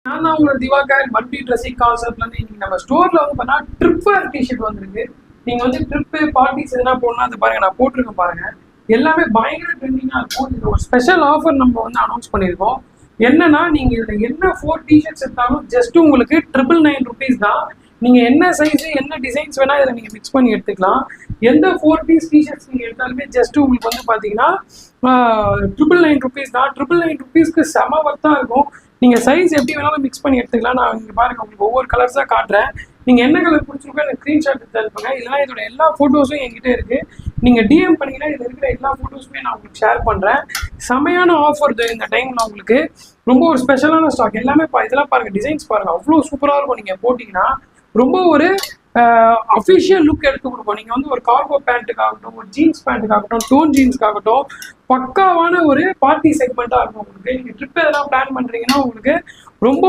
நான் தான் உங்களோட திவாகர் மல்டி ட்ரெஸ்ஸிங் கான்செப்ட்லேருந்து இன்னைக்கு நம்ம ஸ்டோரில் வந்து பார்த்தா ட்ரிப் வேர் டிஷர்ட் வந்திருக்கு. நீங்கள் வந்து ட்ரிப்பு பார்ட்டிஸ் எதனா போடணும் அது பாருங்கள், நான் போட்டிருக்கேன் பாருங்கள். எல்லாமே பயங்கர ட்ரெண்டிங்காக இருக்கும். இது ஒரு ஸ்பெஷல் ஆஃபர் நம்ம வந்து அனௌன்ஸ் பண்ணியிருக்கோம். என்னன்னா நீங்கள் இதில் என்ன 4 டிஷர்ட்ஸ் எடுத்தாலும் ஜஸ்ட் உங்களுக்கு 999 rupees தான். நீங்கள் என்ன சைஸு என்ன டிசைன்ஸ் வேணால் இதில் நீங்கள் மிக்ஸ் பண்ணி எடுத்துக்கலாம். எந்த 4 பீஸ் டிஷர்ட்ஸ் நீங்கள் எடுத்தாலுமே ஜஸ்ட் உங்களுக்கு வந்து பார்த்தீங்கன்னா 999 rupees தான். 999 rupeesக்கு செம ஒர்த்தாக இருக்கும். நீங்கள் சைஸ் எப்படி வேணாலும் மிக்ஸ் பண்ணி எடுத்துக்கலாம். நான் இங்கே பாருங்கள் உங்களுக்கு ஒவ்வொரு கலர்ஸாக காட்டுறேன். நீங்கள் என்ன கலர் பிடிச்சிருக்கோ எனக்கு ஸ்க்ரீன்ஷாட் எடுத்து அனுப்புங்க. இதெல்லாம் இதோட எல்லா ஃபோட்டோஸும் என்கிட்ட இருக்குது. நீங்கள் டிஎம் பண்ணிங்கன்னா இதில் இருக்கிற எல்லா ஃபோட்டோஸுமே நான் உங்களுக்கு ஷேர் பண்ணுறேன். செமையான ஆஃபர் இந்த டைமில் உங்களுக்கு ரொம்ப ஒரு ஸ்பெஷலான ஸ்டாக். எல்லாமே இதெல்லாம் பாருங்கள், டிசைன்ஸ் பாருங்கள், அவ்வளோ சூப்பராக இருக்கும். நீங்கள் போட்டிங்கன்னா ரொம்ப ஒரு அஃபிஷியல் லுக் எடுத்து கொடுப்போம். நீங்கள் வந்து ஒரு கார்கோ பேண்ட்டுக்காகட்டும், ஒரு ஜீன்ஸ் பேண்ட்டுக்காகட்டும், டோன் ஜீன்ஸ்க்காகட்டும் பக்காவான ஒரு பார்ட்டி செக்மெண்ட்டாக இருக்கும் உங்களுக்கு. நீங்கள் ட்ரிப் எதெல்லாம் பிளான் பண்ணுறீங்கன்னா உங்களுக்கு ரொம்ப